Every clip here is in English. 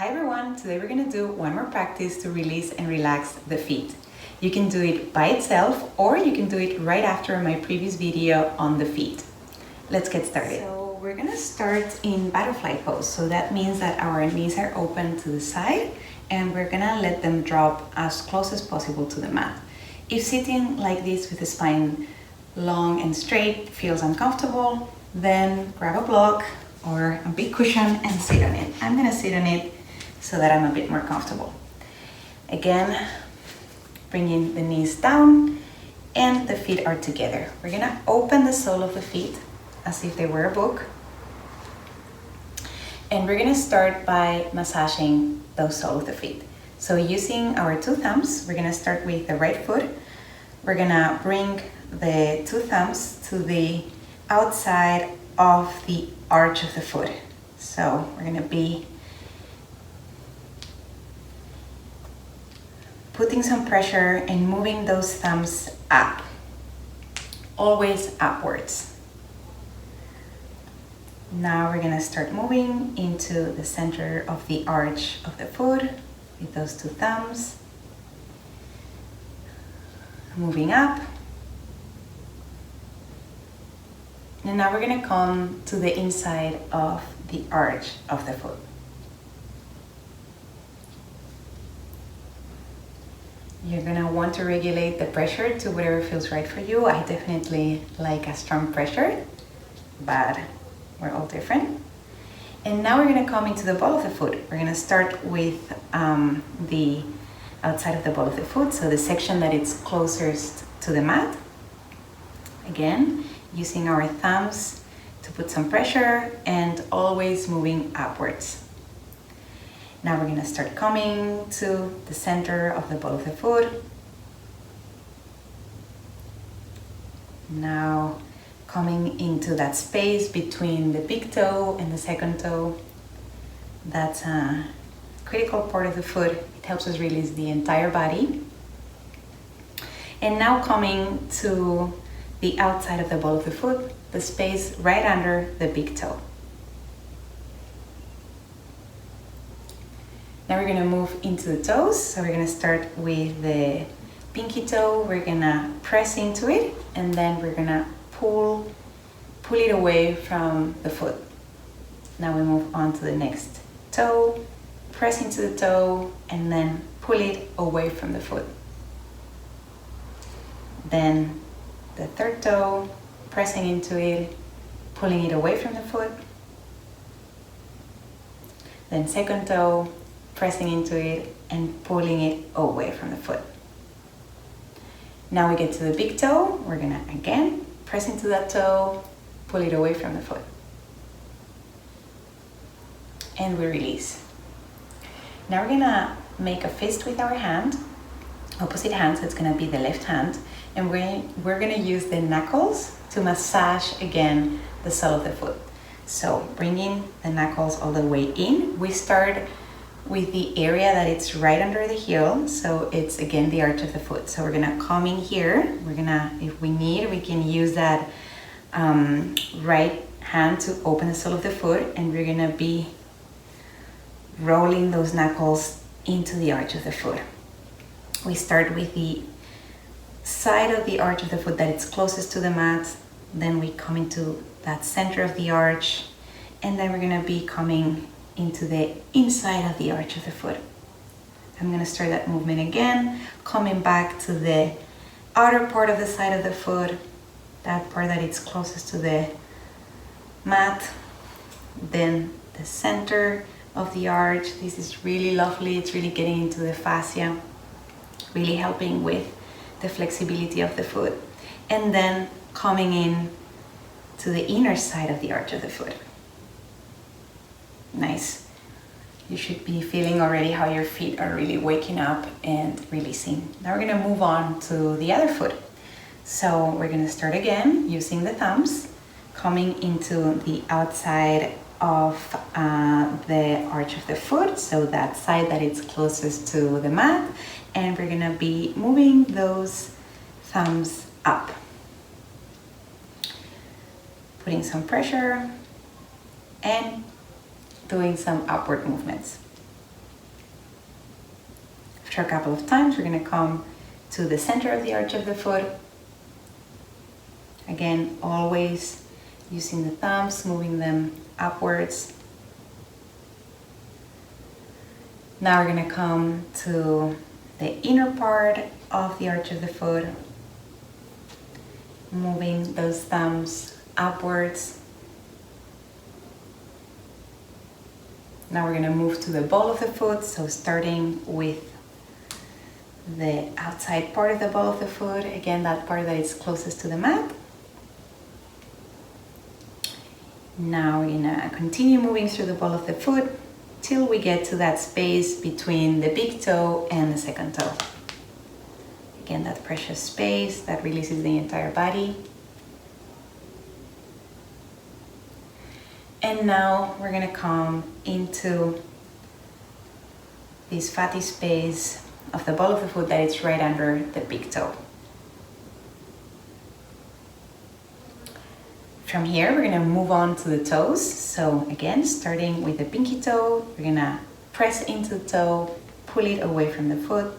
Hi everyone, today we're going to do one more practice to release and relax the feet. You can do it by itself or you can do it right after my previous video on the feet. Let's get started. So we're going to start in butterfly pose. So that means that our knees are open to the side and we're going to let them drop as close as possible to the mat. If sitting like this with the spine long and straight feels uncomfortable, then grab a block or a big cushion and sit on it. I'm going to sit on it so that I'm a bit more comfortable. Again, bringing the knees down and the feet are together. We're gonna open the sole of the feet as if they were a book. And we're gonna start by massaging the sole of the feet. So using our two thumbs, we're gonna start with the right foot. We're gonna bring the two thumbs to the outside of the arch of the foot. So we're gonna be putting some pressure and moving those thumbs up, always upwards. Now we're gonna start moving into the center of the arch of the foot with those two thumbs. Moving up. And now we're gonna come to the inside of the arch of the foot. You're gonna want to regulate the pressure to whatever feels right for you. I definitely like a strong pressure, but we're all different. And now we're gonna come into the ball of the foot. We're gonna start with the outside of the ball of the foot, so the section that is closest to the mat. Again, using our thumbs to put some pressure and always moving upwards. Now we're gonna start coming to the center of the ball of the foot. Now coming into that space between the big toe and the second toe. That's a critical part of the foot. It helps us release the entire body. And now coming to the outside of the ball of the foot, the space right under the big toe. Now we're gonna move into the toes. So we're gonna start with the pinky toe. We're gonna press into it and then we're gonna pull it away from the foot. Now we move on to the next toe, press into the toe and then pull it away from the foot. Then the third toe, pressing into it, pulling it away from the foot. Then second toe, pressing into it and pulling it away from the foot. Now we get to the big toe. We're gonna again press into that toe, pull it away from the foot. And we release. Now we're gonna make a fist with our hand, opposite hand, so it's gonna be the left hand. And we're gonna use the knuckles to massage again the sole of the foot. So bringing the knuckles all the way in, we start with the area that it's right under the heel. So it's again the arch of the foot. So we're gonna come in here. We're gonna, if we need, we can use that right hand to open the sole of the foot and we're gonna be rolling those knuckles into the arch of the foot. We start with the side of the arch of the foot that it's closest to the mat. Then we come into that center of the arch and then we're gonna be coming into the inside of the arch of the foot. I'm gonna start that movement again, coming back to the outer part of the side of the foot, that part that it's closest to the mat, then the center of the arch. This is really lovely. It's really getting into the fascia, really helping with the flexibility of the foot. And then coming in to the inner side of the arch of the foot. Nice. You should be feeling already how your feet are really waking up and releasing. Now we're gonna move on to the other foot. So we're gonna start again using the thumbs, coming into the outside of the arch of the foot, so that side that it's closest to the mat, and we're gonna be moving those thumbs up. Putting some pressure and doing some upward movements. After a couple of times, we're gonna come to the center of the arch of the foot. Again, always using the thumbs, moving them upwards. Now we're gonna come to the inner part of the arch of the foot, moving those thumbs upwards. Now we're gonna move to the ball of the foot, so starting with the outside part of the ball of the foot, again, that part that is closest to the mat. Now we're gonna continue moving through the ball of the foot till we get to that space between the big toe and the second toe. Again, that precious space that releases the entire body. And now we're gonna come into this fatty space of the ball of the foot that is right under the big toe. From here, we're gonna move on to the toes. So again, starting with the pinky toe, we're gonna press into the toe, pull it away from the foot.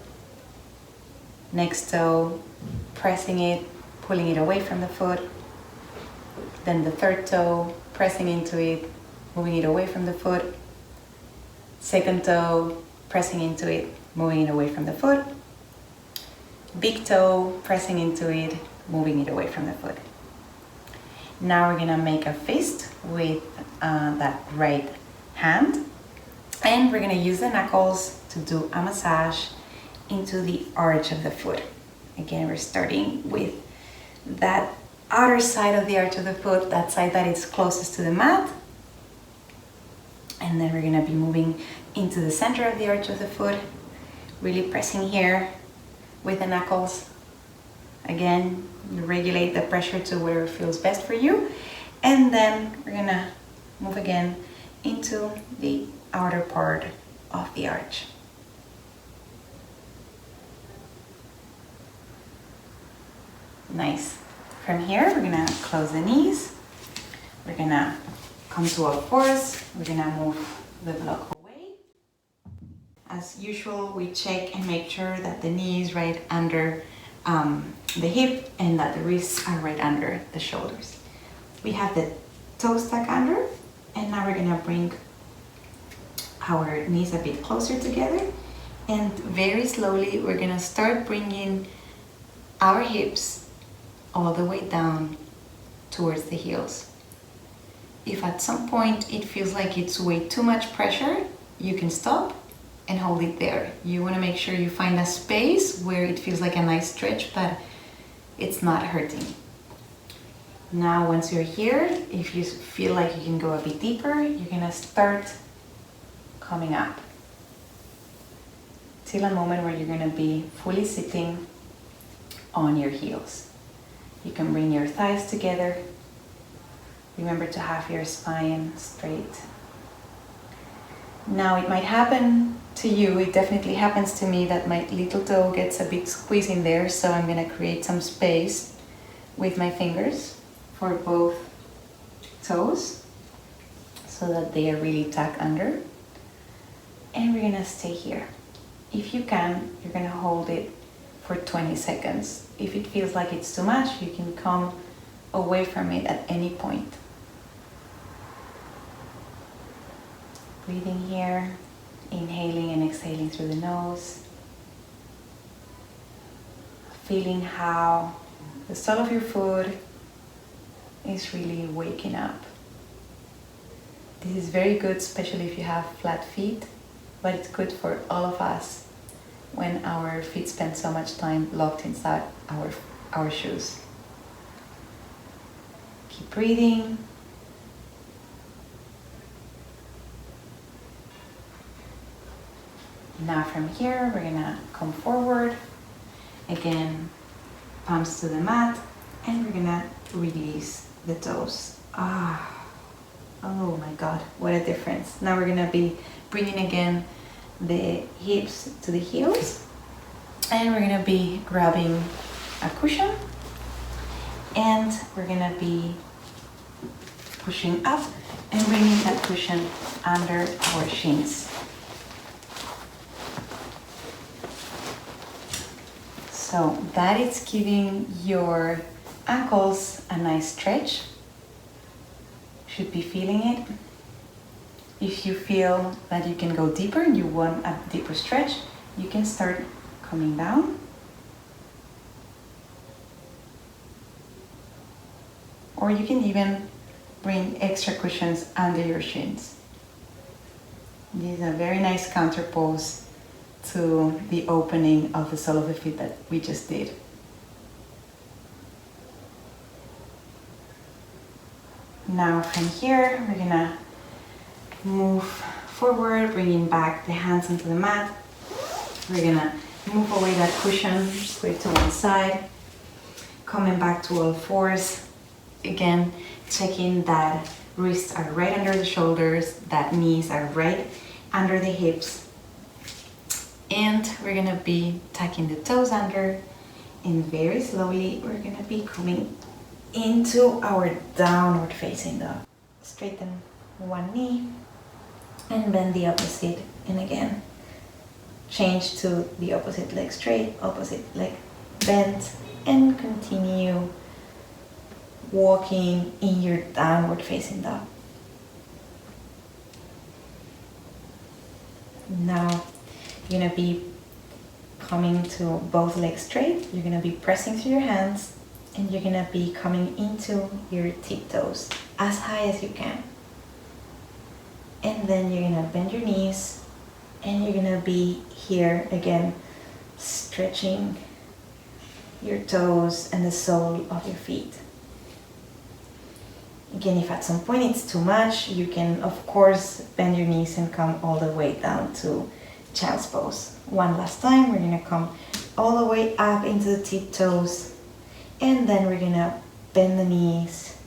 Next toe, pressing it, pulling it away from the foot. Then the third toe, pressing into it, moving it away from the foot. Second toe, pressing into it, moving it away from the foot. Big toe, pressing into it, moving it away from the foot. Now we're gonna make a fist with that right hand, and we're gonna use the knuckles to do a massage into the arch of the foot. Again, we're starting with that outer side of the arch of the foot, that side that is closest to the mat. And then we're gonna be moving into the center of the arch of the foot, really pressing here with the knuckles. Again, you regulate the pressure to where it feels best for you. And then we're gonna move again into the outer part of the arch. Nice. From here, we're gonna close the knees. We're gonna come to a horse. We're gonna move the block away. As usual, we check and make sure that the knee is right under the hip and that the wrists are right under the shoulders. We have the toes stuck under, and now we're gonna bring our knees a bit closer together, and very slowly we're gonna start bringing our hips all the way down towards the heels. If at some point it feels like it's way too much pressure, you can stop and hold it there. You want to make sure you find a space where it feels like a nice stretch, but it's not hurting. Now, once you're here, if you feel like you can go a bit deeper, you're gonna start coming up till a moment where you're gonna be fully sitting on your heels. You can bring your thighs together. Remember to have your spine straight. Now, it might happen to you, it definitely happens to me, that my little toe gets a bit squeezed in there, so I'm gonna create some space with my fingers for both toes so that they are really tucked under. And we're gonna stay here. If you can, you're gonna hold it for 20 seconds. If it feels like it's too much, you can come away from it at any point. Breathing here, inhaling and exhaling through the nose. Feeling how the sole of your foot is really waking up. This is very good, especially if you have flat feet, but it's good for all of us when our feet spend so much time locked inside our shoes. Keep breathing. Now from here, we're gonna come forward. Again, palms to the mat, and we're gonna release the toes. Oh my God, what a difference. Now we're gonna be bringing again the hips to the heels, and we're gonna be grabbing a cushion, and we're gonna be pushing up and bringing that cushion under our shins. So that is giving your ankles a nice stretch. Should be feeling it. If you feel that you can go deeper and you want a deeper stretch, you can start coming down. Or you can even bring extra cushions under your shins. This is a very nice counter pose to the opening of the sole of the feet that we just did. Now from here, we're gonna move forward, bringing back the hands onto the mat. We're gonna move away that cushion, put it to one side, coming back to all fours. Again, checking that wrists are right under the shoulders, that knees are right under the hips. And we're gonna be tucking the toes under, and very slowly we're gonna be coming into our downward facing dog. Straighten one knee and bend the opposite, and again change to the opposite leg straight, opposite leg bent, and continue walking in your downward facing dog. Now you're gonna be coming to both legs straight. You're gonna be pressing through your hands, and you're gonna be coming into your tiptoes as high as you can. And then you're gonna bend your knees, and you're gonna be here again, stretching your toes and the sole of your feet. Again, if at some point it's too much, you can of course bend your knees and come all the way down to child's pose. One last time, we're gonna come all the way up into the tiptoes, and then we're gonna bend the knees,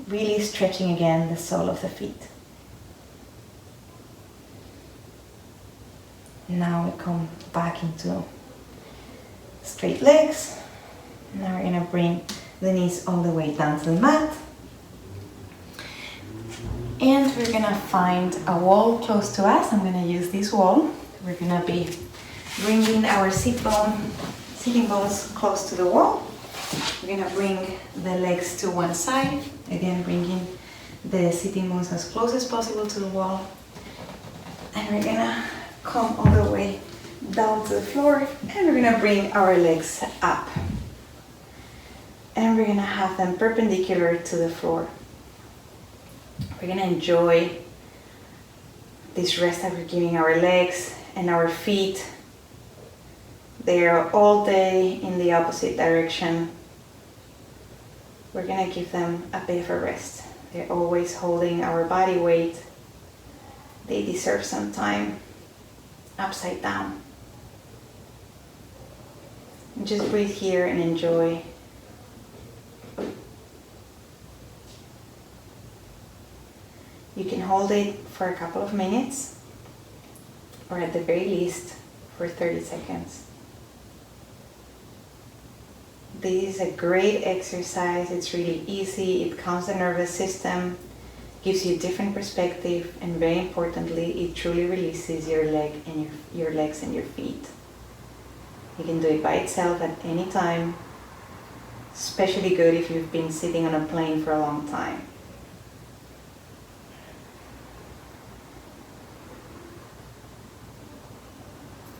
really stretching again the sole of the feet. Now we come back into straight legs. Now we're gonna bring the knees all the way down to the mat. And we're gonna find a wall close to us. I'm gonna use this wall. We're gonna be bringing our sitting bones close to the wall. We're gonna bring the legs to one side. Again, bringing the sitting bones as close as possible to the wall. And we're gonna come all the way down to the floor, and we're gonna bring our legs up. And we're gonna have them perpendicular to the floor. We're gonna enjoy this rest that we're giving our legs and our feet. They are all day in the opposite direction. We're gonna give them a bit of a rest. They're always holding our body weight. They deserve some time upside down. Just breathe here and enjoy. You can hold it for a couple of minutes, or at the very least for 30 seconds. This is a great exercise. It's really easy. It calms the nervous system, gives you a different perspective, and very importantly, it truly releases your legs and your feet. You can do it by itself at any time, especially good if you've been sitting on a plane for a long time.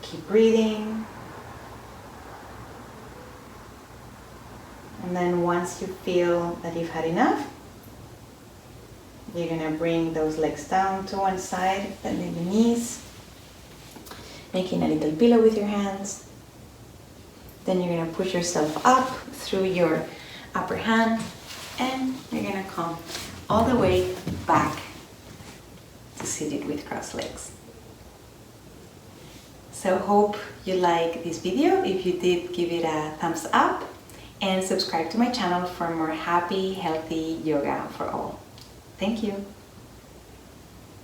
Keep breathing. And then once you feel that you've had enough, you're gonna bring those legs down to one side, bending the knees, making a little pillow with your hands. Then you're gonna push yourself up through your upper hand, and you're gonna come all the way back to seated with crossed legs. So hope you like this video. If you did, give it a thumbs up and subscribe to my channel for more happy, healthy yoga for all. Thank you.